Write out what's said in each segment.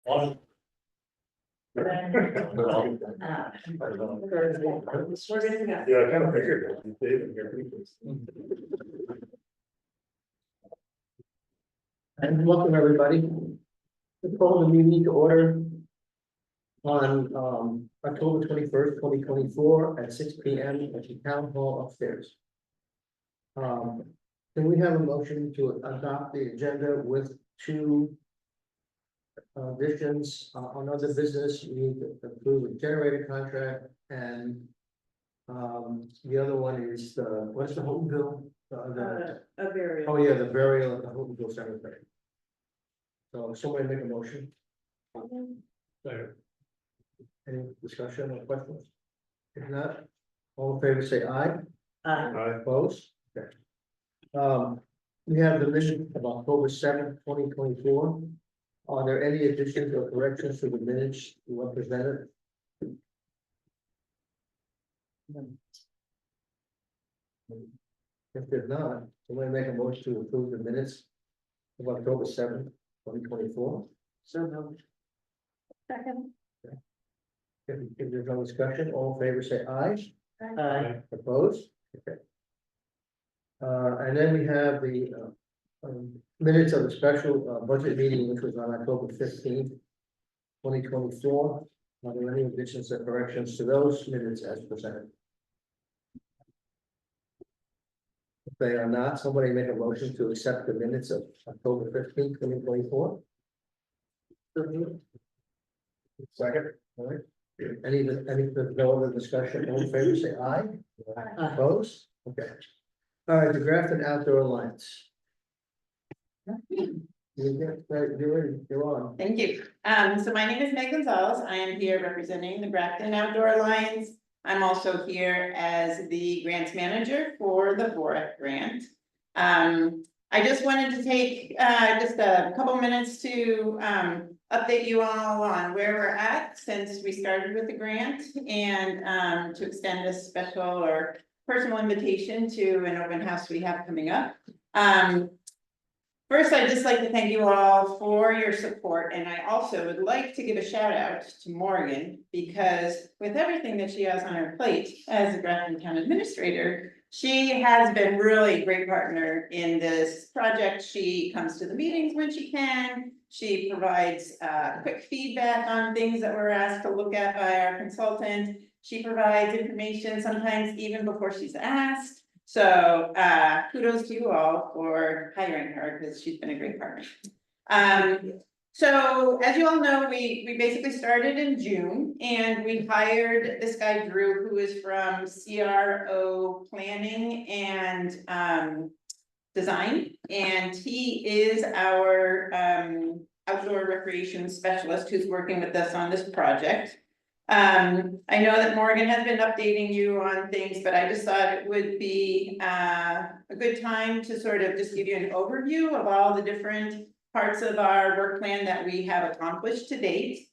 On. We're gonna go. Yeah, I kind of figured that. David, here. And welcome, everybody. The call the meeting to order on October 21st, 2024 at 6 p.m. at the Town Hall upstairs. Can we have a motion to adopt the agenda with two additions on other business? We need to approve a generator contract, and the other one is what's the home bill? A burial. Oh, yeah, the burial at the Hopeville Cemetery. So somebody make a motion. Sorry. Any discussion or questions? If not, all in favor say aye. Aye. Opposed? Okay. We have the minutes of October 7th, 2024. Are there any additions or corrections to the minutes represented? If there's not, somebody make a motion to approve the minutes of October 7th, 2024. So. Second. If there's no discussion, all in favor say aye. Aye. Opposed? Okay. And then we have the minutes of the special budget meeting, which was on October 15th, 2024. Are there any additions or corrections to those minutes as presented? If they are not, somebody make a motion to accept the minutes of October 15th, 2024. Second. All right. Any, no other discussion, all in favor, say aye. Opposed? Okay. All right, the Grafton Outdoor Alliance. You're ready, you're on. Thank you. So my name is Meg Gonzalez. I am here representing the Grafton Outdoor Alliance. I'm also here as the grants manager for the VORAC grant. I just wanted to take just a couple minutes to update you all on where we're at since we started with the grant, and to extend a special or personal invitation to an open house we have coming up. First, I'd just like to thank you all for your support, and I also would like to give a shout out to Morgan, because with everything that she has on her plate as a Grafton Town Administrator, she has been really a great partner in this project. She comes to the meetings when she can. She provides quick feedback on things that we're asked to look at by our consultant. She provides information sometimes even before she's asked. So kudos to you all for hiring her, because she's been a great partner. So as you all know, we basically started in June, and we hired this guy Drew, who is from CRO Planning and Design, and he is our outdoor recreation specialist who's working with us on this project. I know that Morgan has been updating you on things, but I just thought it would be a good time to sort of just give you an overview of all the different parts of our work plan that we have accomplished to date.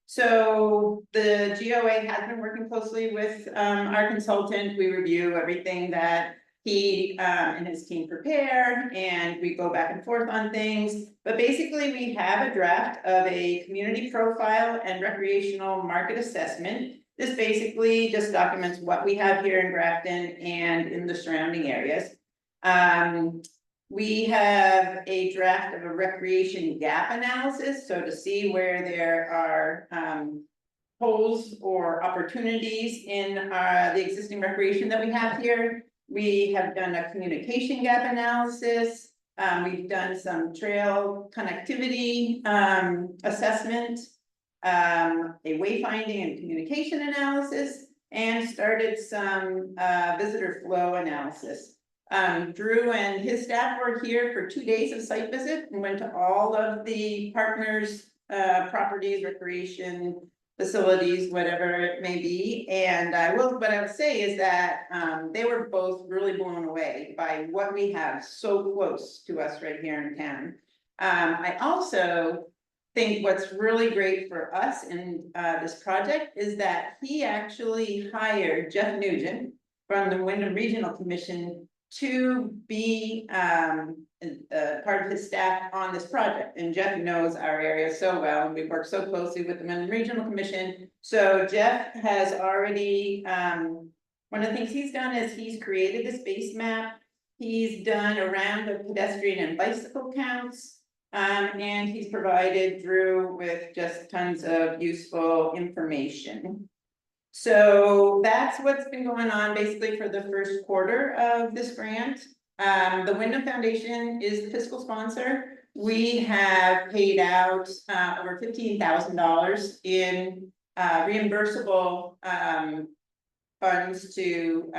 So the GOA has been working closely with our consultant. We review everything that he and his team prepare, and we go back and forth on things. But basically, we have a draft of a community profile and recreational market assessment. This basically just documents what we have here in Grafton and in the surrounding areas. We have a draft of a recreation gap analysis, so to see where there are holes or opportunities in the existing recreation that we have here. We have done a communication gap analysis. We've done some trail connectivity assessment, a wayfinding and communication analysis, and started some visitor flow analysis. Drew and his staff were here for 2 days of site visit and went to all of the partners' properties, recreation facilities, whatever it may be. And what I would say is that they were both really blown away by what we have so close to us right here in town. I also think what's really great for us in this project is that he actually hired Jeff Nugent from the Wyndham Regional Commission to be part of his staff on this project, and Jeff knows our area so well, and we've worked so closely with the Minden Regional Commission. So Jeff has already, one of the things he's done is he's created this base map. He's done a round of pedestrian and bicycle counts. And he's provided Drew with just tons of useful information. So that's what's been going on basically for the first quarter of this grant. The Wyndham Foundation is the fiscal sponsor. We have paid out over $15,000 in reimbursable funds to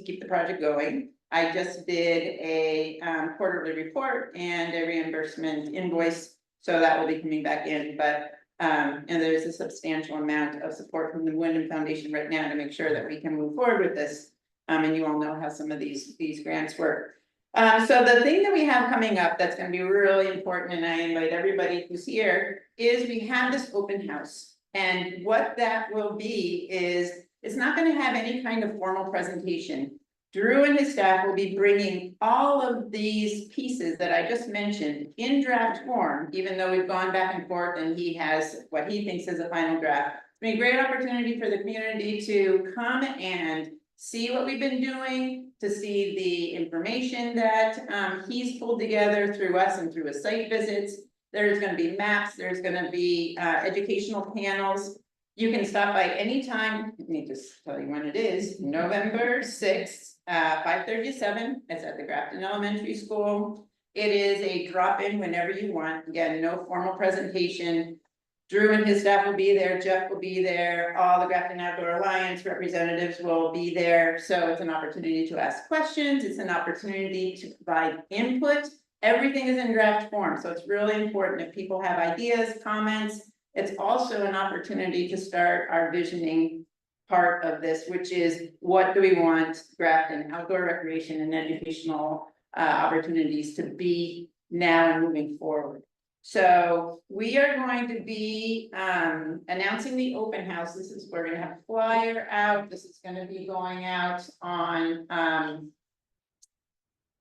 keep the project going. I just did a quarterly report and a reimbursement invoice, so that will be coming back in, but and there's a substantial amount of support from the Wyndham Foundation right now to make sure that we can move forward with this. And you all know how some of these grants work. So the thing that we have coming up that's going to be really important, and I invite everybody who's here, is we have this open house. And what that will be is, it's not going to have any kind of formal presentation. Drew and his staff will be bringing all of these pieces that I just mentioned in draft form, even though we've gone back and forth and he has what he thinks is a final draft. It's been a great opportunity for the community to come and see what we've been doing, to see the information that he's pulled together through us and through his site visits. There's going to be maps, there's going to be educational panels. You can stop by anytime. Let me just tell you when it is. November 6th, 5:30 to 7. It's at the Grafton Elementary School. It is a drop-in whenever you want. Again, no formal presentation. Drew and his staff will be there. Jeff will be there. All the Grafton Outdoor Alliance representatives will be there. So it's an opportunity to ask questions. It's an opportunity to provide input. Everything is in draft form. So it's really important if people have ideas, comments. It's also an opportunity to start our visioning part of this, which is what do we want Grafton outdoor recreation and educational opportunities to be now and moving forward. So we are going to be announcing the open house. We're going to have a flyer out. This is going to be going out on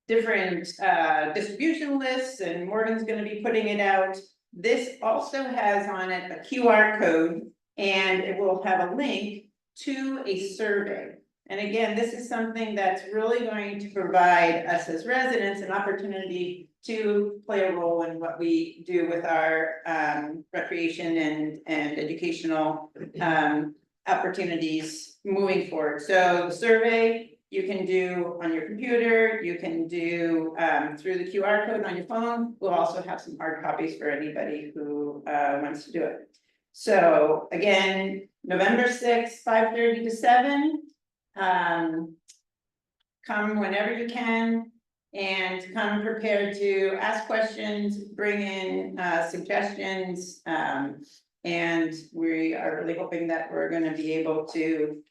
different distribution lists, and Morgan's going to be putting it out. This also has on it a QR code, and it will have a link to a survey. And again, this is something that's really going to provide us as residents an opportunity to play a role in what we do with our recreation and educational opportunities moving forward. So the survey you can do on your computer, you can do through the QR code on your phone. We'll also have some hard copies for anybody who wants to do it. So again, November 6th, 5:30 to 7. Come whenever you can and come prepared to ask questions, bring in suggestions. And we are really hoping that we're going to be able to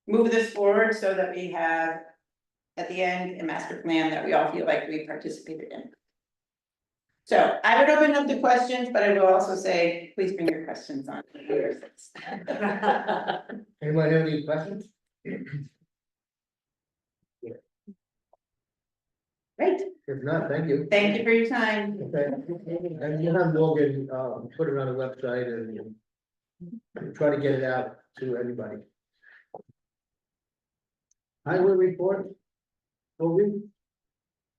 move this forward so that we have at the end a master plan that we all feel like we participated in. So I would open up the questions, but I will also say, please bring your questions on. Anyone have any questions? Great, If not, thank you. thank you for your time. Okay, and you have Morgan, put it on the website and try to get it out to everybody. Highway report. Toby?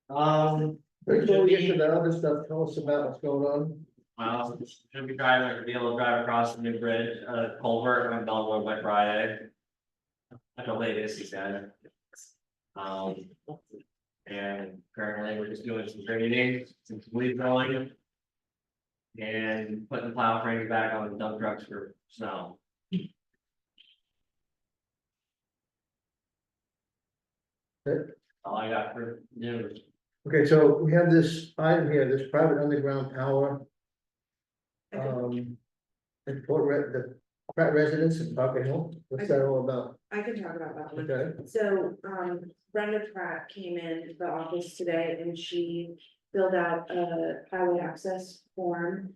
Before we get to the other stuff, tell us about what's going on. Should be be able to drive across the new bridge, culvert on Belleville by Friday. At the latest, he said. And currently we're just doing some grading, some leaf rolling. And putting the plow frames back on the dump trucks for snow. Good. All I got for news. Okay, so we have this item here, this private underground power. And for the Pratt residents in Parker Hill, what's that all about? I can talk about that one. Okay, So, Brenda Pratt came in the office today and she filled out a highway access form.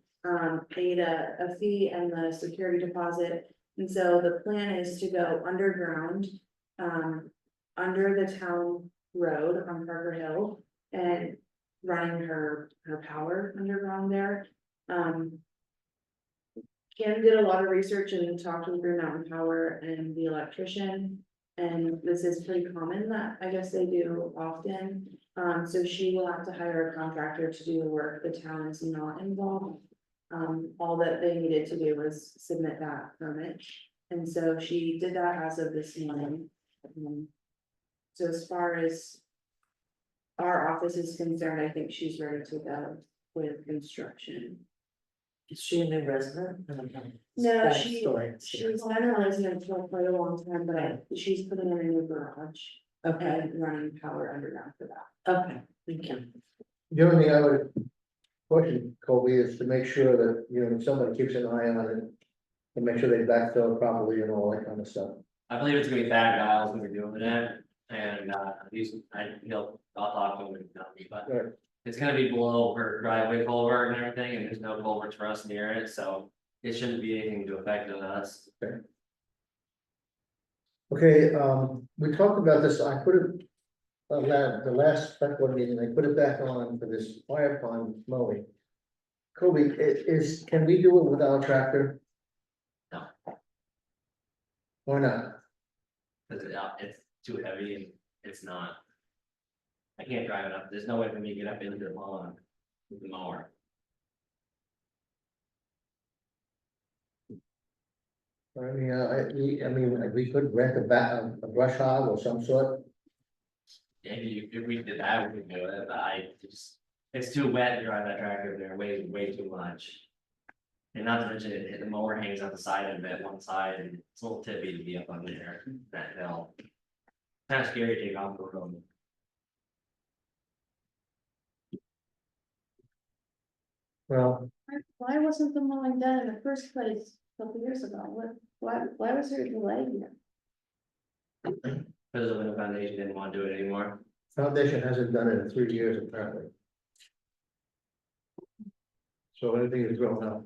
Paid a fee and the security deposit, and so the plan is to go underground. Under the town road on Parker Hill, and running her power underground there. Kim did a lot of research and talked with Green Mountain Power and the electrician. And this is pretty common that I guess they do often. So she will have to hire a contractor to do the work. The town is not involved. All that they needed to do was submit that permit. And so she did that as of this morning. So as far as our office is concerned, I think she's ready to go with construction. Is she a new resident? No, Backstory. she's been a resident for quite a long time, but she's putting in a new garage Okay, and running power underground for that. okay, thank you. The only thing I would question, Colby, is to make sure that, you know, somebody keeps an eye on it. And make sure they backfill it properly and all that kind of stuff. I believe it's gonna be Thad Giles when we're doing it, and, I'll talk to him and tell me, but. Right. It's gonna be below her driveway culvert and everything, and there's no culverts for us near it, so it shouldn't be anything to affect us. Okay, we talked about this, I put it. The last select board meeting, I put it back on for this fire pond mowing. Colby, can we do it without a tractor? No. Why not? Cause it's too heavy and it's not. I can't drive it up, there's no way for me to get up into the lawn with the mower. I mean, we could rent a brush hog or some sort. If we did that, we could do it, but it's too wet to drive that tractor there, way too much. And not to mention, the mower hangs out the side of it, one side, and it's a little tippy to be up on there, that hill. Kind of scary to take off the road. Well, Why wasn't the mowing done in the first place a couple years ago? Why was there a delay here? Because the Window Foundation didn't want to do it anymore. foundation hasn't done it in 3 years apparently. So anything is going up.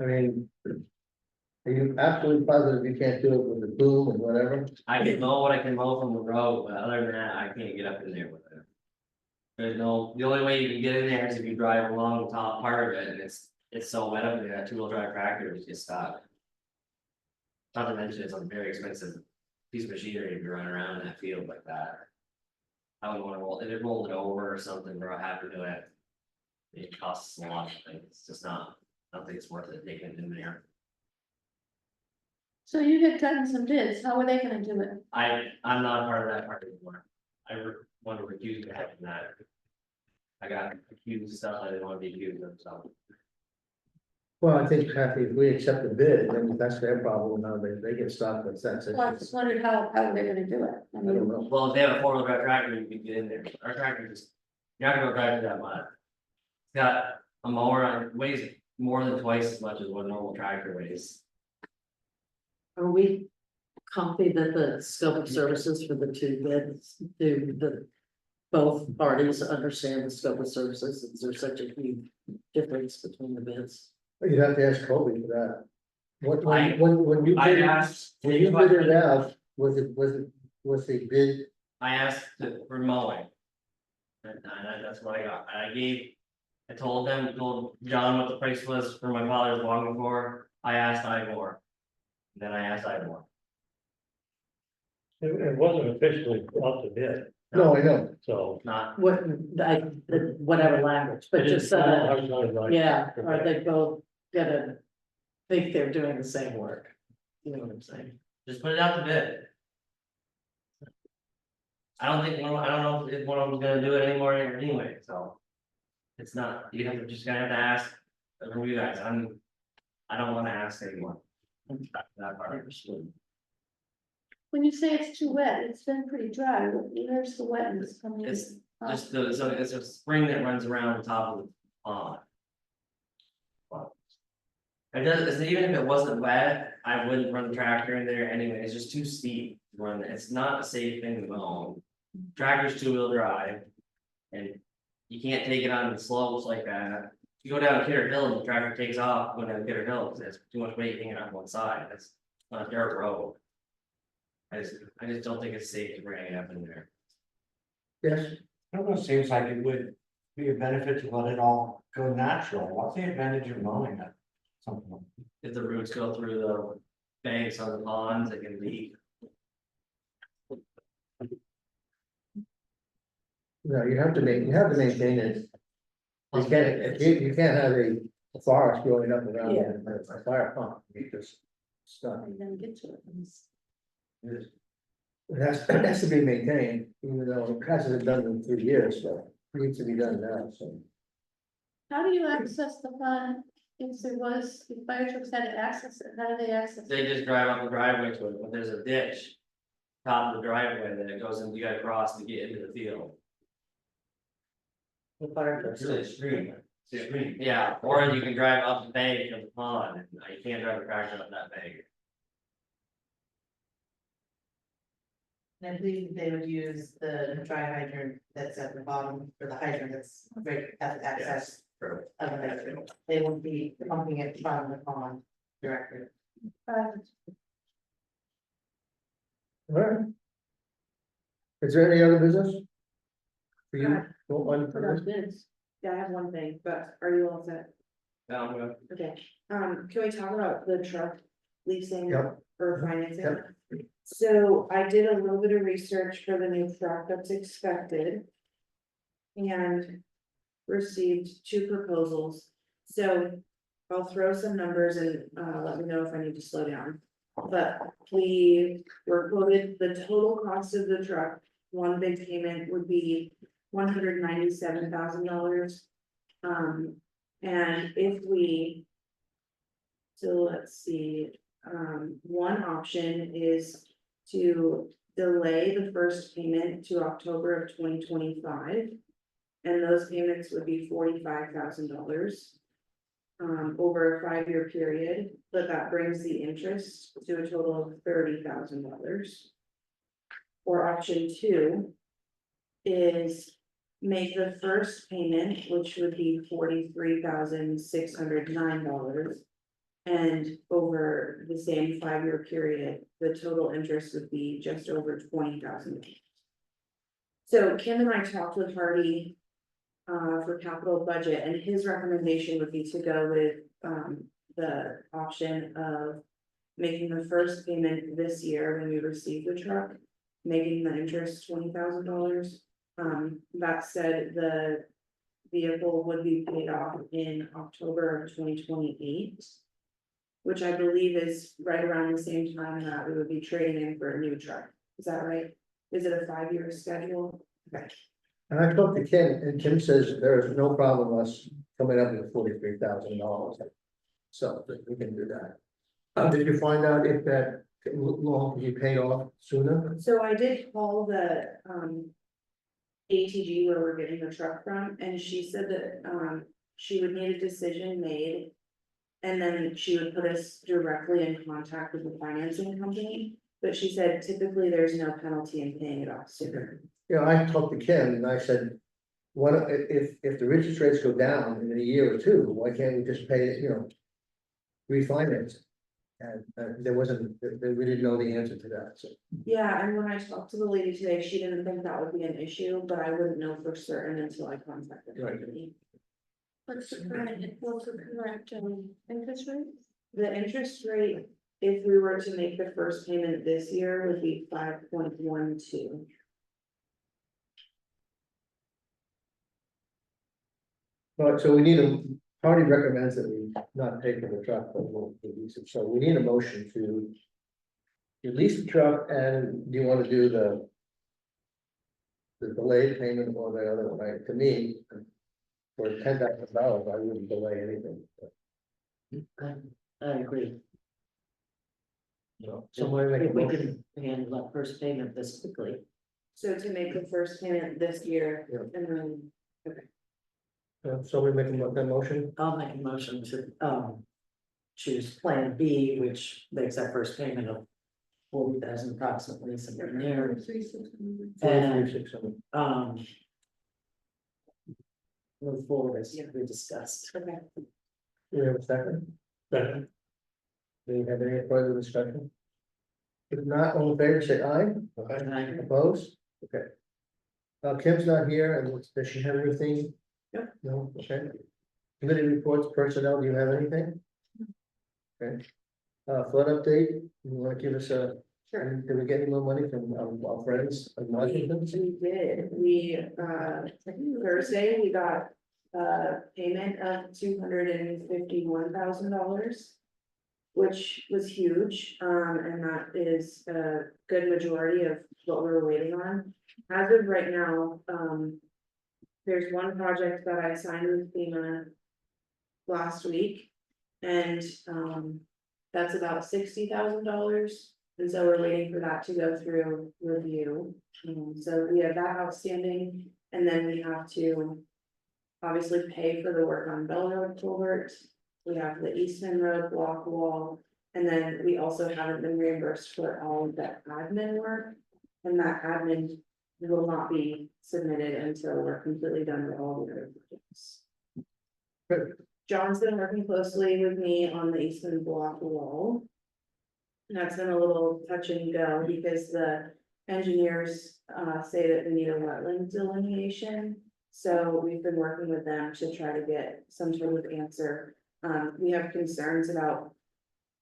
I mean. Are you absolutely positive you can't do it with the boom and whatever? I can mow what I can mow from the road, but other than that, I can't get up in there with it. The only way you can get in there is if you drive along the top part of it, and it's so wet up there, that 2-wheel drive tractor is just stuck. Not to mention, it's a very expensive piece of machinery if you run around in that field like that. I would wanna roll, if it rolled it over or something, or I have to do it. It costs a lot, it's just not, I don't think it's worth it taking it in there. So you had gotten some bids, how are they gonna do it? I'm not part of that part anymore. Want to recuse me from that. I got accused of stuff I didn't want to be accused of, so. Well, I think Kathy, if we accept the bid, then that's their problem, now they get stopped, that's it. Well, I just wondered how they're gonna do it. I I don't mean, know. Well, if they have a 4-wheel drive tractor, you can get in there. Our tractor just, you're not gonna drive it that much. It's got a mower on it, weighs more than twice as much as what a normal tractor weighs. Are we confident that the scope of services for the two bids, both parties understand the scope of services? Is there such a huge difference between the bids? You'd have to ask Colby for that. I- When you I bid, asked. when you bid it out, was the bid, I asked for mowing. And that's what I got. I told John what the price was for my father's lawn before. I asked Ivor. Then I asked Ivor. It wasn't officially up to bid, no, I know, so. Not, Whatever language, but just, yeah, are they both gonna think they're doing the same work? You know what I'm saying? just put it out to bid. I don't know if one of them's gonna do it anymore anyway, so. It's not, just gonna have to ask from you guys, I don't wanna ask anymore. That part. when you say it's too wet, it's been pretty dry, where's the wetness coming in? It's it's a spring that runs around the top of the pond. It does, even if it wasn't wet, I wouldn't run the tractor in there anyway, it's just too steep to run, it's not a safe thing to mow. Tractor's 2-wheel drive. And you can't take it on the slopes like that. You go down Kidder Hill and the tractor takes off going down Kidder Hill, because there's too much weight hanging on one side, that's on a dirt road. I just don't think it's safe to bring it up in there. Yes, It almost seems like it would be a benefit to let it all go natural. What's the advantage of mowing it? Something. If the roots go through the banks on the ponds, it can leak. no, you have to maintain it. You can't have a forest growing up around a fire pump, because it's not. And then get to it. It has to be maintained, even though it hasn't been done in 3 years, so it needs to be done now, so. How do you access the pond? If there was, if fire trucks had to access it, how do they access it? They just drive up the driveway to it, but there's a ditch. Top of the driveway that it goes in, you gotta cross to get into the field. The fire trucks. Stream. Yeah, or you can drive up the bank of the pond, you can't drive a tractor up that bank. I believe they would use the dry hydrant that's at the bottom, or the hydrant that's right at the access of the hydrant. They won't be pumping it from the pond directly. Alright. Is there any other business? For you? Go on Put for out this? bids. Yeah, I have one thing, but are you all set? Now, I'm gonna- Okay, can we talk about the truck leasing Yep. or financing? Yep. So I did a little bit of research for the new truck that's expected. And received 2 proposals, so I'll throw some numbers and let me know if I need to slow down. But we were quoted the total cost of the truck, one big payment would be $197,000. And if we. So let's see, one option is to delay the first payment to October of 2025. And those payments would be $45,000. Over a 5-year period, but that brings the interest to a total of $30,000. Or option 2 is make the first payment, which would be $43,609. And over the same 5-year period, the total interest would be just over $20,000. So Kim and I talked with Hardy for capital budget, and his recommendation would be to go with the option of making the first payment this year when we receive the truck, making the interest $20,000. That said, the vehicle would be paid off in October of 2028, which I believe is right around the same time that we would be trading in for a new truck. Is that right? Is it a 5-year schedule? Okay. And I talked to Kim, and Kim says there is no problem us coming up with $43,000. So we can do that. Did you find out if that loan can be paid off sooner? So I did call the ATG where we're getting the truck from, and she said that she would need a decision made. And then she would put us directly in contact with the financing company, but she said typically there's no penalty in paying it off sooner. You know, I talked to Kim and I said, what, if the interest rates go down in a year or 2, why can't we just pay it, refinance? And there wasn't, we didn't know the answer to that, so. Yeah, and when I talked to the lady today, she didn't think that would be an issue, but I wouldn't know for certain until I contacted the Right. company. What's the correct interest rate? The interest rate, if we were to make the first payment this year, would be 5.12. But so we need party recommends that we not pay for the truck, but we'll lease it, so we need a motion to. Lease the truck, and do you want to do the delayed payment or the other one, right? To me, for $10,000, I wouldn't delay anything. I agree. Somebody make a If we motion. can handle that first payment this quickly. So to make the first payment this year, Yeah. and then, Somebody make that motion, I'll make a motion to choose Plan B, which makes that first payment of 40,000 approximately something there. 43,600. Move forward as we discussed. okay. Do we have a second? Second. Do you have any further discussion? If not, all in favor, say aye. Aye. Opposed? Okay. Kim's not here, and does she have anything? Yep. No, okay. Committee reports, personnel, do you have anything? Okay. Flood update, you wanna give us a, Sure. did we get any more money from our friends in Washington? We did, Thursday, we got payment of $251,000. Which was huge, and that is a good majority of what we were waiting on. As of right now, there's one project that I signed with FEMA last week. And that's about $60,000, and so we're waiting for that to go through review. So we have that outstanding, and then we have to obviously pay for the work on Bell Road culvert. We have the Eastman Road block wall, and then we also haven't been reimbursed for all of that admin work. And that admin will not be submitted until we're completely done with all the other projects. Good. John's been working closely with me on the Eastman block wall. And that's been a little touch and go because the engineers say that we need a wetland delineation. So we've been working with them to try to get some sort of answer. We have concerns about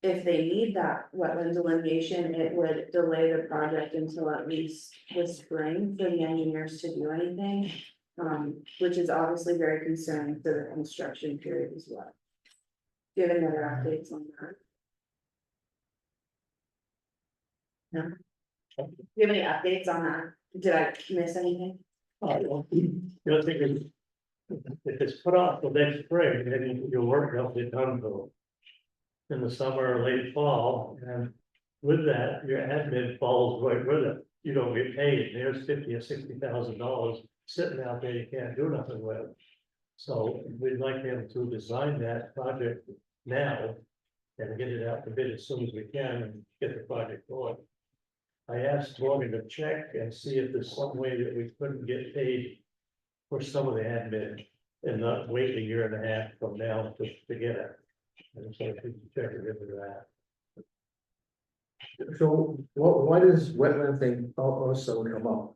if they need that wetland delineation, it would delay the project until at least the spring for the engineers to do anything. Which is obviously very concerning for the construction period as well. Do you have any other updates on that? No? Do you have any updates on that? Did I miss anything? The other thing is, if it's put off till next spring, then your work will get done till in the summer or late fall, and with that, your admin falls right with it. You don't get paid, there's $50,000 or $60,000 sitting out there you can't do nothing with. So we'd like them to design that project now and get it out to bid as soon as we can and get the project going. I asked Morgan to check and see if there's some way that we couldn't get paid for some of the admin and not wait a year and a half from now to get it. And so if we can check it into that. So why does wetland thing also come up?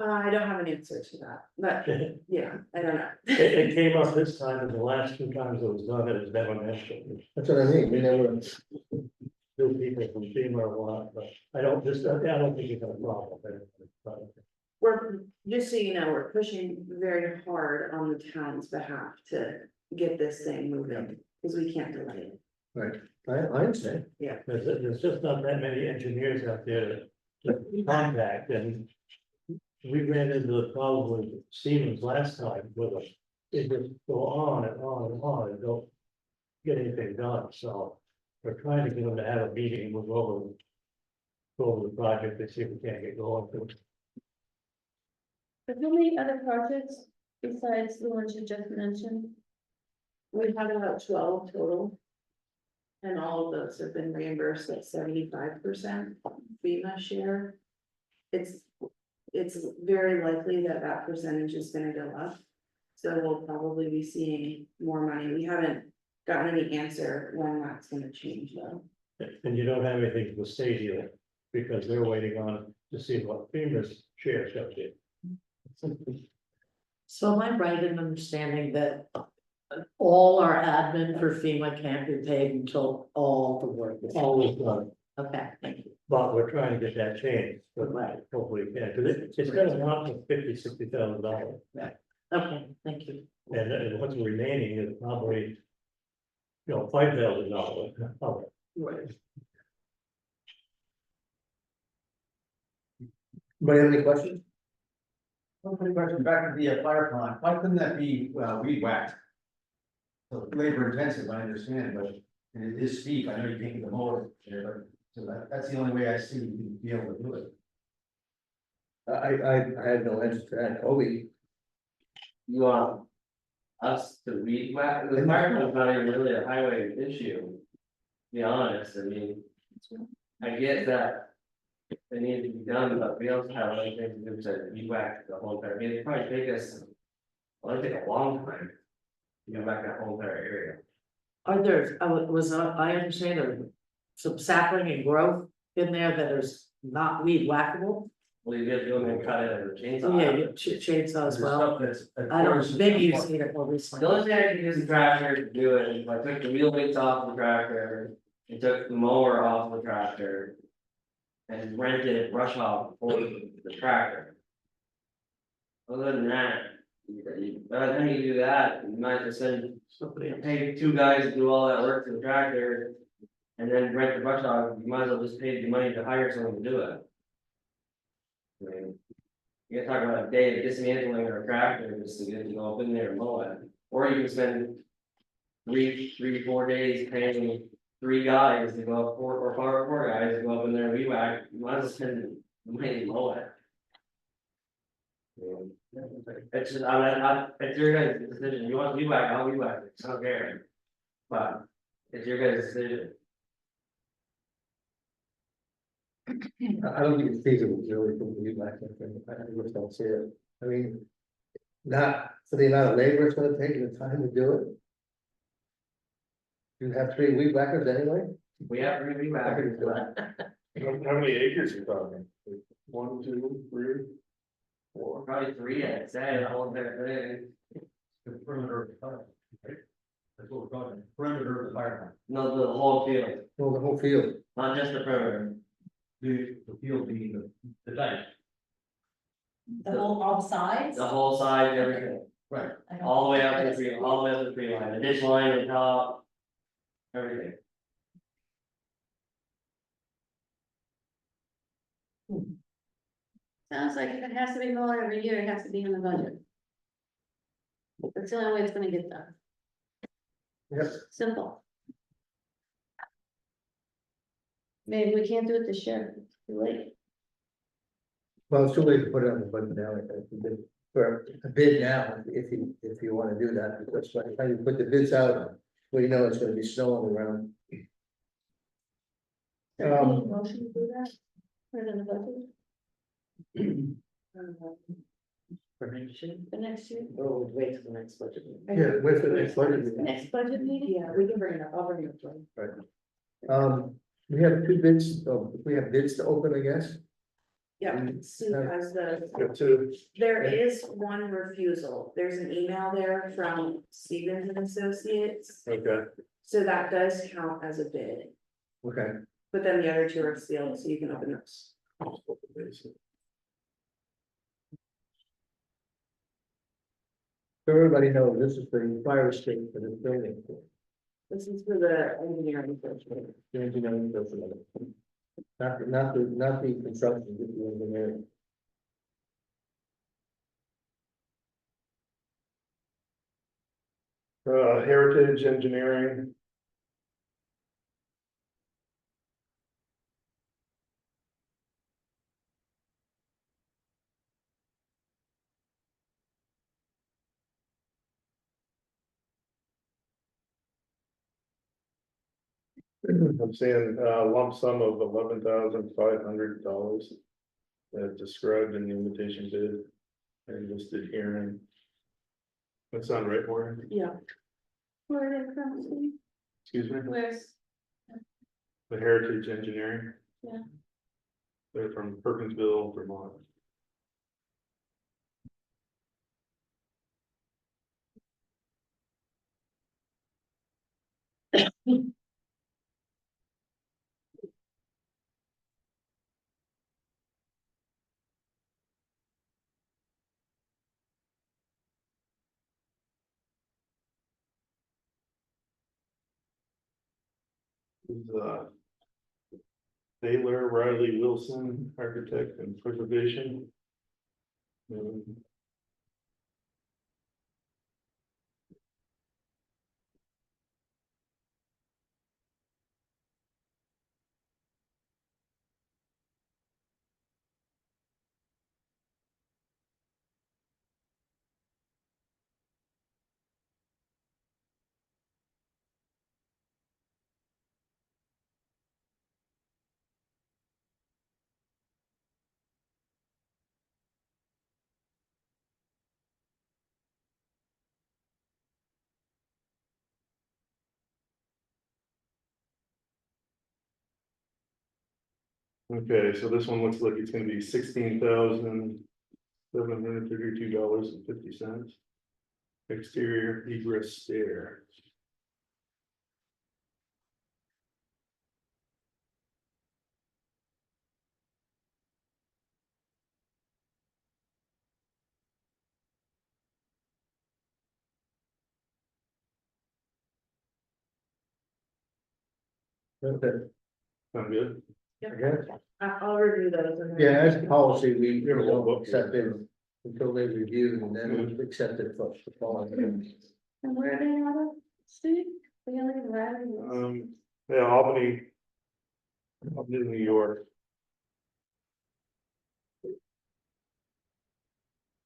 I don't have an answer to that, but yeah, I don't know. It came up this time, and the last two times it was done, it was never mentioned. That's what I mean, we never, Two people from FEMA or what, but I don't think it's a problem. We're, just so you know, we're pushing very hard on the town's behalf to get this thing moving, because we can't delay it. right, I understand. There's just not that many engineers out there to contact, and we ran into the problem with Stevens last time with us. It just go on and on and on and don't get anything done, so we're trying to get them to have a meeting, we'll go over the project and see if we can't get going. But how many other projects besides the ones you just mentioned? We have about 12 total. And all of those have been reimbursed at 75% FEMA share. It's very likely that that percentage is gonna go up. So we'll probably be seeing more money. We haven't gotten any answer when that's gonna change though. And you don't have anything from the state either, because they're waiting on to see what FEMA's share is gonna be. So am I right in understanding that all our admin for FEMA can't be paid until all the work is done? Always done, Okay, thank you. but we're trying to get that changed, but hopefully we can, because it's gonna amount to $50,000-$60,000. Okay, thank you. And what's remaining is probably, $5,000 of it. Right. Anybody have any questions? One quick question back to the fire pond, why couldn't that be weed whacked? So labor intensive, I understand, but it is steep, I know you can't get the mower there, but so that's the only way I see you be able to do it. I had no answer to that, Kobe. You want us to weed whack, the fire department's not even really a highway issue. To be honest, I mean, I get that. They need to be done, but we also have other things to do to weed whack the whole entire, it'd probably take us. Well, it'd take a long time. To go back that whole entire area. Are there, I understand there are some sapling and growth in there that is not weed whackable. Well, you get to go in and cut it with a chainsaw. Oh, yeah, you chainsaw as well. I don't, maybe you've seen it more The recently. only thing I can use the tractor to do it is I took the wheel weights off the tractor, and took the mower off the tractor. And rented brush off for the tractor. Other than that, by the time you do that, you might just send, Somebody else. pay 2 guys to do all that work to the tractor. And then rent the brush off, you might as well just pay the money to hire someone to do it. I mean, you gotta talk about a day of dismantling our tractor just to get to go up in there and mow it, or you can spend. 4 days paying 3 guys to go up, or 4 guys to go up in there and weed whack, you might as well spend the money to mow it. It's just, it's your guys' decision, you want weed whack, I'll weed whack it, I don't care. But, it's your guys' decision. I don't think it's feasible, really, for me, like, I just don't see it. I mean, not for the amount of labor it's gonna take and the time to do it. You have 3 weed whackers anyway? We have 3 weed whackers, but How many acres are you talking? 1, 2, 3, 4? probably 3, I'd say, the whole entire thing. The perimeter of the fire, right? That's what we're talking, perimeter of the fire plant. No, the whole field, Well, the whole field. not just the perimeter. The field being the dike. The whole, all sides? The whole side, everything, Right. I don't- all the way up to the tree, all the way up to the tree line, the ditch line, the top. Everything. Sounds like if it has to be more every year, it has to be in the budget. That's the only way it's gonna get done. Yep. Simple. Maybe we can't do it this year, it's too late. Well, it's too late to put it on the budget now, for a bid now, if you wanna do that, because by the time you put the bids out, well, you know it's gonna be snow on the ground. Motion to do that? Put it in the budget For next year. for next year, Oh, wait till the next budget. meeting. Yeah, wait for the next budget meeting. next budget meeting? Yeah, we can bring it up, I'll bring it up. later. We have 2 bids, we have bids to open, I guess. Yeah, Sue has the, Got 2. there is one refusal, there's an email there from Stevens and Associates. Okay. So that does count as a bid, Okay. but then the other 2 are sealed, so you can open those. So everybody knows this is the fire escape for this building. This is for the engineering portion. The engineering does it. Not the construction, just the engineering. Heritage Engineering. I'm seeing lump sum of $11,500. Described in the invitation bid and listed herein. That sound right, Warren? Yeah. Where are they from, Steve? Excuse me? Where's, The Heritage Engineering. Yeah. They're from Perkinsville, Vermont. Is Taylor Riley Wilson, architect and preservation. Okay, so this one looks like it's gonna be $16,732.50. Exterior egress stair. Okay, Sound good? I guess. I'll review those and then. Yeah, as a policy, we Yeah, we'll don't look. accept it until they review and then we accept it for the following. And where are they out of, Steve? They only have Yeah, Albany. Albany, New York.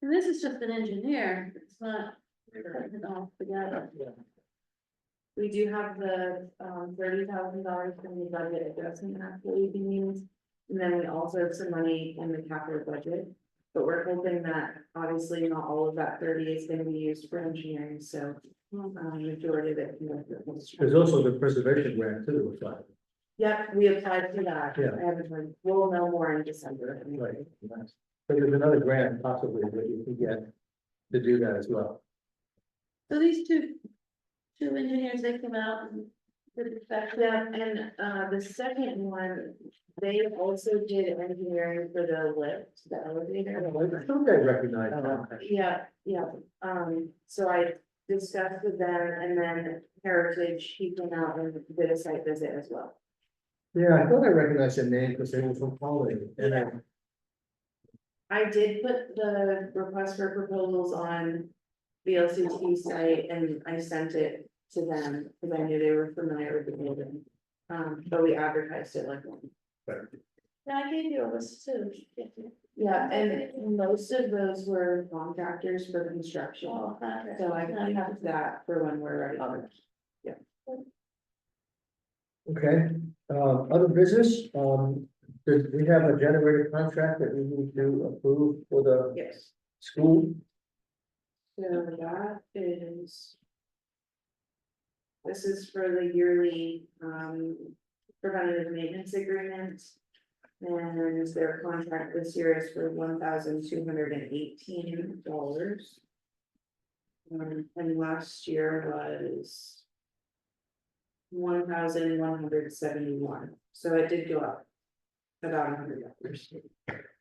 And this is just an engineer, it's not putting it all together. We do have the $30,000 from the budget adjustment actually being used. And then we also have some money in the capital budget. But we're hoping that obviously not all of that 30 is gonna be used for engineering, so majority of it. There's also the preservation grant too, it's like, Yep, we applied for that. Yeah. I haven't heard, we'll know more in December. right, nice. But there's another grant possibly that you can get to do that as well. So these two engineers, they come out and did the fact Yeah, and the second one, they also did engineering for the lift, the elevator. I thought I recognized that. Yeah, so I discussed with them and then Heritage, he came out and did a site visit as well. Yeah, I thought I recognized the name because they were from Poland. And Yeah. I did put the request for proposals on the LCT site and I sent it to them because I knew they were familiar with the building. But we advertised it like one. Yeah, I gave you a list too. Yeah, and most of those were contractors for construction. Oh, okay. So I have that for when we're ready. Okay, other business, did we have a generator contract that we need to approve for the Yes. school? So that is. This is for the yearly preventative maintenance agreement. And their contract this year is for $1,218. And last year was. $1,171, so it did go up. About $100.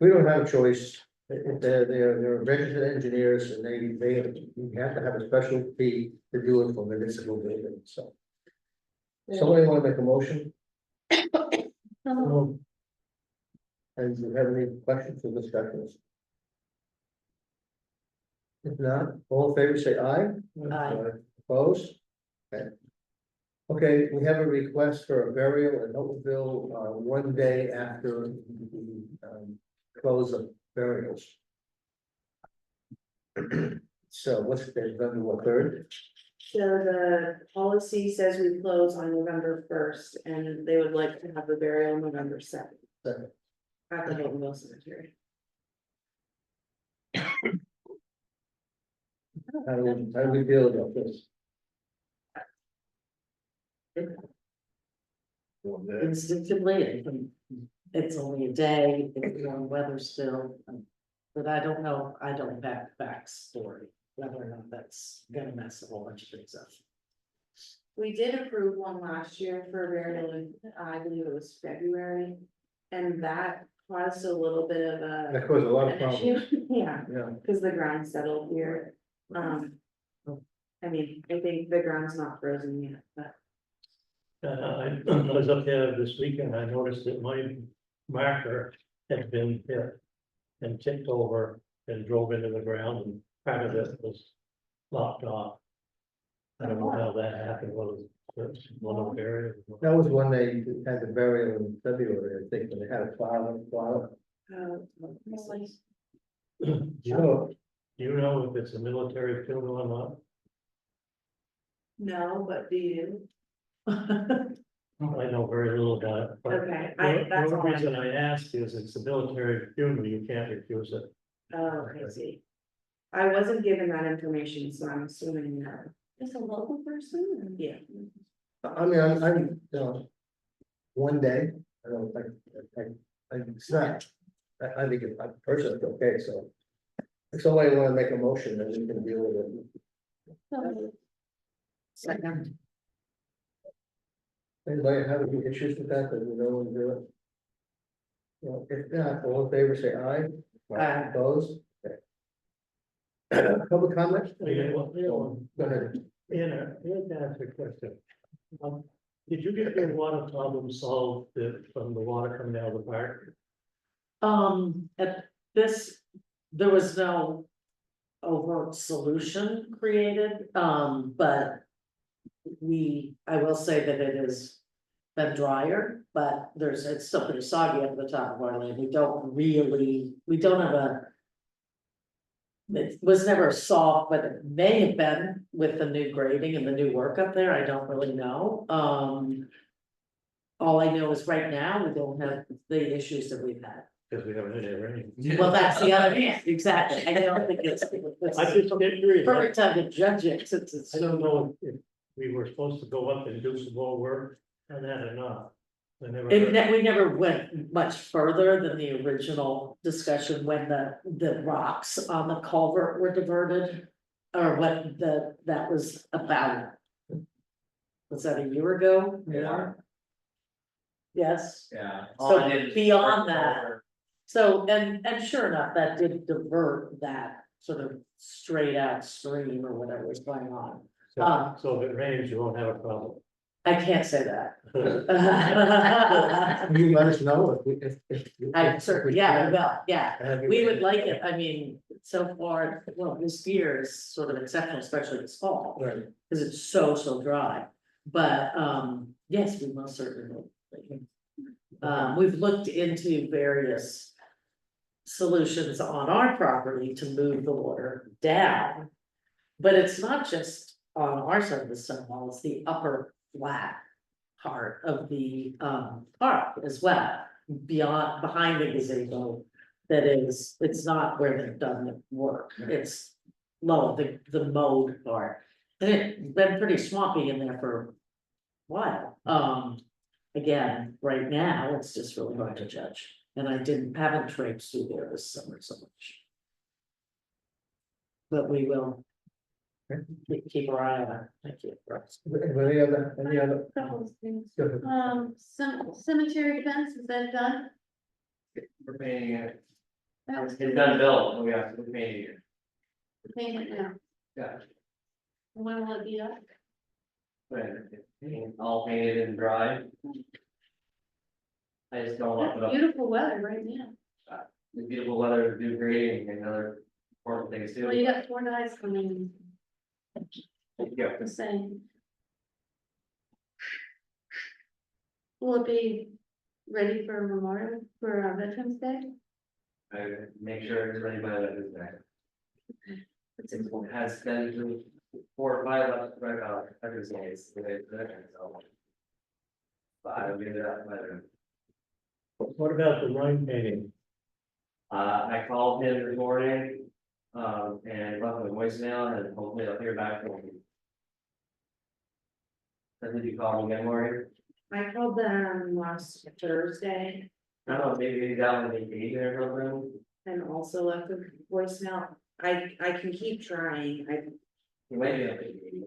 We don't have a choice, if they're registered engineers and we have to have a special fee to do it for municipal buildings, so. Somebody want to make a motion? And do you have any questions or discussions? If not, all in favor, say aye. Aye. Opposed? Okay. Okay, we have a request for a burial in Hopeville, one day after the, close of burials. So what's the November 3rd? So the policy says we close on November 1st, and they would like to have the burial November 2nd. Second. At the Hopewell Cemetery. How do we feel about this? Instinctively, it's only a day, it's warm weather still. But I don't know, I don't have backstory, whether or not that's gonna mess a whole bunch of things up. We did approve one last year for burial in, I believe it was February, and that caused a little bit of That caused a lot of an problems. issue. Yeah, Yeah, because the ground settled here. I mean, I think the ground's not frozen yet, but. I was up there this weekend, I noticed that my marker had been hit and tipped over and drove into the ground and part of it was lopped off. I don't know how that happened, whether it's one of the areas. that was when they had the burial in February, I think, when they had a plow. Do you know if it's a military funeral or not? No, but do you? I know very little about it, but Okay, the that's all. only reason I ask is it's a military funeral, you can't refuse it. Oh, I see. I wasn't given that information, so I'm assuming no. It's a local person? Yeah. I mean, I'm, one day, I don't think, It's not, I think I personally, it's okay, so. If somebody wanna make a motion, then we can deal with it. So, Second, Anybody have any issues with that, that we know when to do it? Well, if not, all in favor, say aye. Aye. Opposed? Okay. Public comment? Go Go ahead. Anna, I had to ask a question. Did you get your water problem solved from the water coming out of the park? at this, there was no overt solution created, but I will say that it has been drier, but it's still pretty soggy up at the top of our lane. We don't have it was never solved, but it may have been with the new grading and the new work up there. I don't really know. All I know is right now, we don't have the issues that we've had. Because we haven't had any rain. Well, that's the other hand, exactly. I don't think it's. I just get curious. Perfect time to judge it since it's. I don't know if we were supposed to go up and do some more work on that or not. I never heard. We never went much further than the original discussion when the rocks on the culvert were diverted. Or what that was about. Was that a year ago? Yeah. Yes, Yeah. So beyond that- so and sure enough, that did divert that sort of straight out stream or whatever was going on. So if it rains, you won't have a problem. I can't say that. You let us know if. I certainly, yeah, well, yeah. Have you- We would like it, I mean, so far, well, this year is sort of exceptional, especially this fall, Right. because it's so dry. But, yes, we most certainly will. We've looked into various solutions on our property to move the water down. But it's not just on our side of the stone wall, it's the upper flat part of the, park as well, behind the gazebo. That is, it's not where they've done the work, it's low, the mowed part. And it's been pretty swampy in there for a while. Again, right now, it's just really hard to judge, and I haven't traipsed through there this summer so much. But we will. Keep our eye on it, thank you. Any other? couple of things. Go ahead. Cemetery fence, is that done? We're painting it. That was It's done built, but we have to paint it. paint it now. Yeah. When will it be up? All painted and dry. I just don't want to put up Beautiful weather right now. the beautiful weather to do grading and other important things Well, you too. got 4 guys coming, Yeah. the same. Will it be ready for Memorial, for Veterans Day? I make sure it's ready by Veterans Day. It's important. It has been through 4 or 5 Veterans Days. So. But I will get it up by then. What about the line painting? I called him this morning, and left him a voicemail, and hopefully I'll hear back from him. Did you call him again, Maureen? I called them last Thursday I don't know, maybe he's out on vacation or something. and also left a voicemail. I can keep trying. He might be on vacation.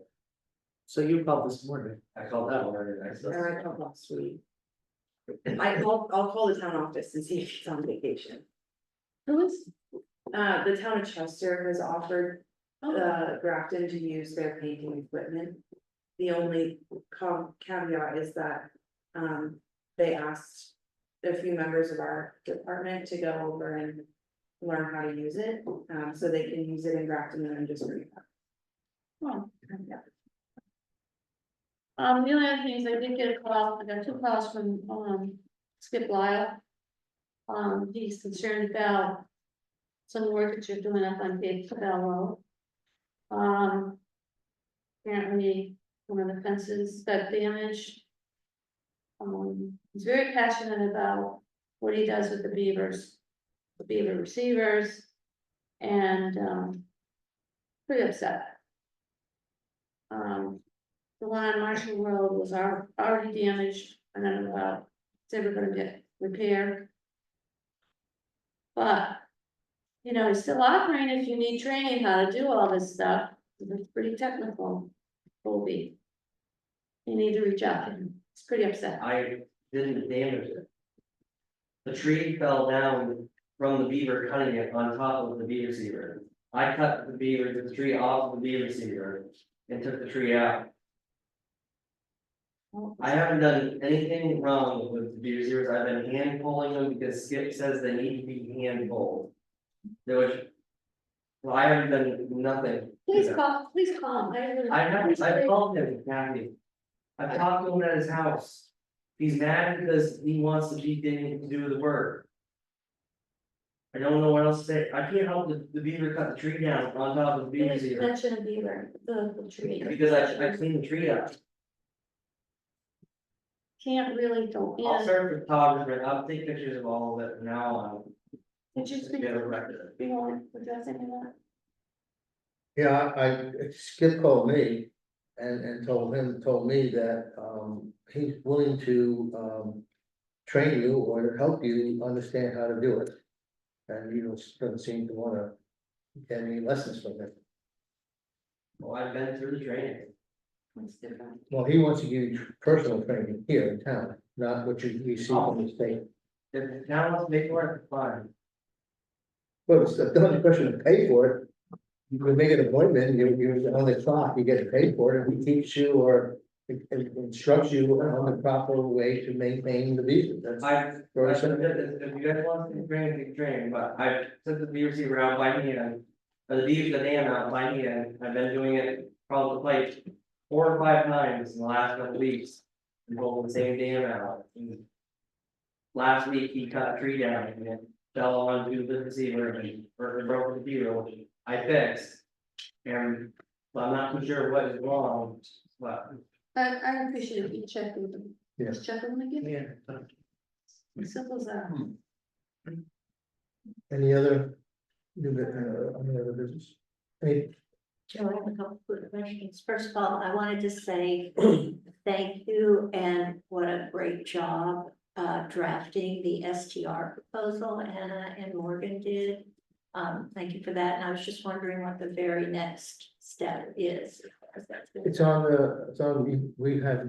So you called this morning. I called that morning, I said. I called last week. I'll call the town office and see if he's on vacation. Who is? The town of Chester has offered Grafton to use their painting equipment. The only caveat is that, they asked a few members of our department to go over and learn how to use it, so they can use it in Grafton and then just bring it back. Oh, Yeah. the only other thing is I did get a call, I got 2 calls from, Skip Lyle. He's concerned about some work that you're doing up on Cape Cabell Road. Apparently, one of the fences got damaged. He's very passionate about what he does with the beavers, the beaver receivers, and, pretty upset. The one on Marshall Road was already damaged, and then about, it's ever gonna get repaired. But, you know, he's still offering if you need training how to do all this stuff, it's pretty technical, Colby. You need to reach out to him, he's pretty upset. I didn't damage it. The tree fell down from the beaver cutting it on top of the beaver receiver. I cut the tree off the beaver receiver and took the tree out. I haven't done anything wrong with the beaver receivers, I've been hand pulling them because Skip says they need to be hand pulled. There was. Well, I haven't done nothing. Please call him. I've called him, Kathy. I've talked to him at his house. He's mad because he wants to be getting to do the work. I don't know what else to say. I can't help the beaver cut the tree down on top of the beaver Please receiver. mention a beaver, the tree. Because I cleaned the tree up. Can't really go I'll in. start photographer, I'll take pictures of all of it from now on. Did you speak, Get a record. you want to address any of that? Yeah, Skip called me and told me that, he's willing to, train you or help you understand how to do it. And you don't seem to wanna get any lessons from it. Well, I've been through the training. It's different. Well, he wants to give you personal training here in town, not what you see from the state. If the town wants to pay for it, fine. Well, it's the question to pay for it. You can make an appointment, you're on the clock, you get paid for it, and he teaches you or instructs you on the proper way to maintain the beaver. That's very simple. If you guys want to train, but I took the beaver receiver out by hand. Or the beaver, the dam out by hand, I've been doing it probably like 4 or 5 times in the last couple of weeks. And pulling the same dam out. And last week he cut a tree down and it fell onto the receiver and broke the beaver, which I fixed. And well, I'm not too sure what is wrong, but. I appreciate you checking with them. Yeah. Just check with them again. Yeah. As simple as that. Any other business? Hey, Joe, I have a couple quick questions. First of all, I wanted to say thank you and what a great job drafting the STR proposal Anna and Morgan did. Thank you for that. And I was just wondering what the very next step is. it's on, we have,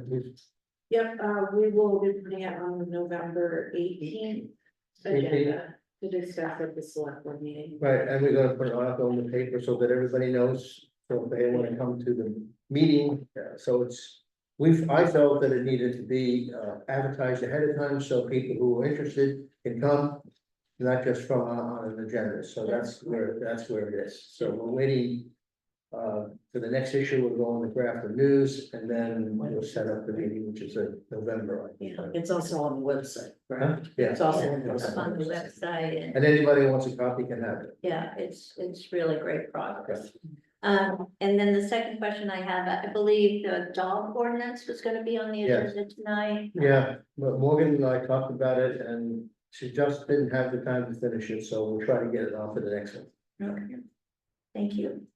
Yep, we will be putting it on the November 18th agenda to discuss at the select board meeting. right, and we're gonna put an article in the paper so that everybody knows, so if they wanna come to the meeting, so it's. I felt that it needed to be advertised ahead of time, so people who are interested can come. Not just from on an agenda, so that's where it is, so we're waiting. For the next issue, we'll go on the Grafton News, and then we'll set up the meeting, which is in November, I think. It's also on the website, Huh? right? Yeah, It's also on the It's website. on the website and and anybody who wants a copy can have it. yeah, it's really great progress. And then the second question I have, I believe the dog ordinance was gonna be on the Yes. agenda tonight. Yeah, but Morgan and I talked about it, and she just didn't have the time to finish it, so we'll try to get it on for the next one. Okay. Thank you.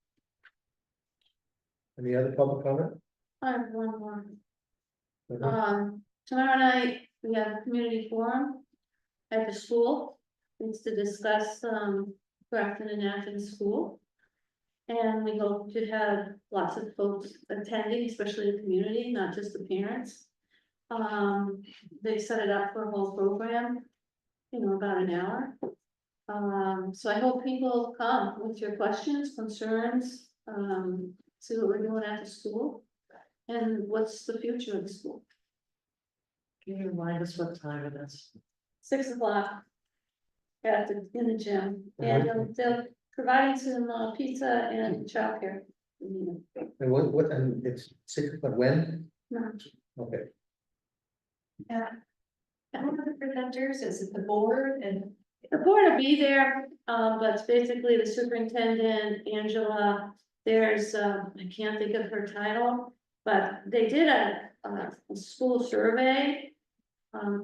Any other public comment? I have one more. Okay. Tomorrow night, we have a community forum at the school. It's to discuss, Grafton and Athens School. And we hope to have lots of folks attending, especially the community, not just the parents. They set it up for a whole program, about an hour. So I hope people come with your questions, concerns, see what we're doing at the school. And what's the future of the school? Can you remind us what time it is? 6 o'clock. In the gym, and they're providing some pizza and childcare. And and it's 6 o'clock, when? March. Okay, And one of the presenters, is it the board and? The board will be there, but it's basically the superintendent, Angela, there's, I can't think of her title, but they did a school survey.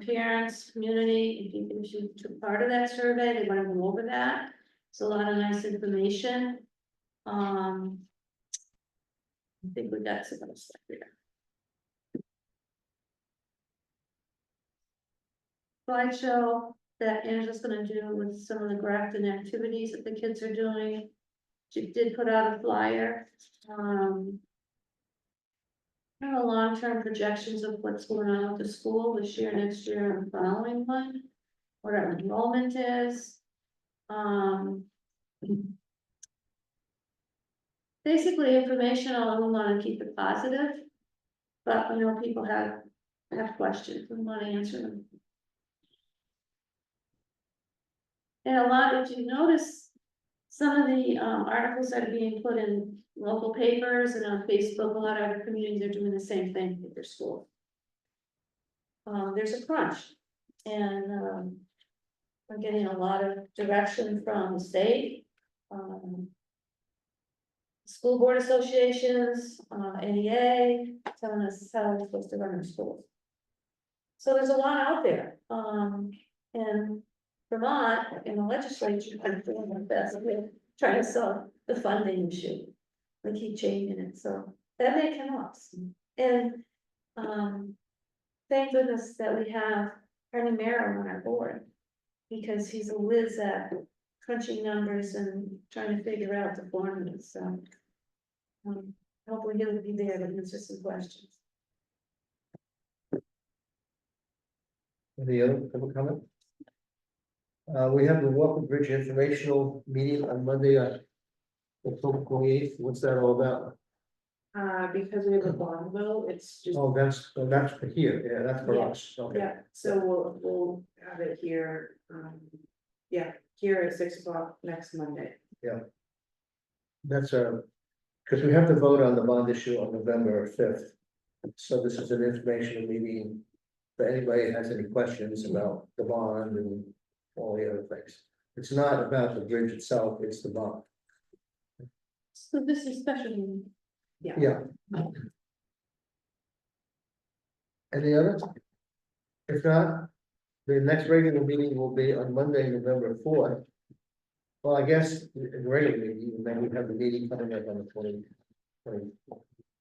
Parents, community, if you took part of that survey, they want to go over that. It's a lot of nice information. I think we got some other stuff here. Slideshow, that Angela's gonna do with some of the Grafton activities that the kids are doing. She did put out a flyer, kind of long-term projections of what's going on with the school this year, next year, and following one. What our enrollment is. Basically information, although we want to keep it positive. But I know people have questions and want to answer them. And a lot, if you notice, some of the articles that are being put in local papers and on Facebook, a lot of other communities are doing the same thing with their school. There's a crunch, and we're getting a lot of direction from the state. School board associations, NEA, telling us how we're supposed to run our schools. So there's a lot out there, and Vermont in the legislature, I'm doing my best, we're trying to solve the funding issue. We keep changing it, so that may come up. And, thank goodness that we have Ernie Merrill on our board, because he's a whiz at crunching numbers and trying to figure out the formulas, so. Hopefully he'll be there to answer some questions. Any other public comment? We have the Walker Bridge informational meeting on Monday, October 28th. What's that all about? Because we have a bond vote, it's just, Oh, that's for here. Yeah, that's for Yeah. us. Okay. yeah, so we'll have it here, yeah, here at 6 o'clock next Monday. That's because we have to vote on the bond issue on November 5th. So this is an informational meeting. If anybody has any questions about the bond and all the other things. It's not about the bridge itself, it's the bond. So this is special. Yeah. Any others? If not, the next regular meeting will be on Monday, November 4th. Well, I guess in the regular meeting, and then we have the meeting coming up on the 20.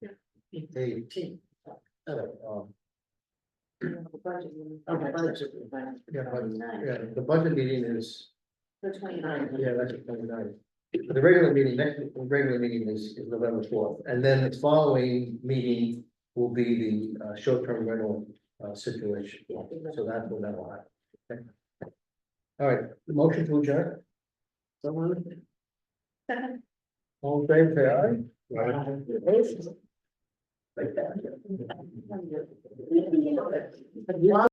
Yeah. 18th. The budget meeting. Yeah, the budget meeting is, The 29th. yeah, that's the 29th. The regular meeting, regular meeting is November 4th, and then the following meeting will be the short-term rental situation. So that's when that will happen. Okay. All right, the motion to adjourn. So moved. Second. All in favor, say aye. Like that.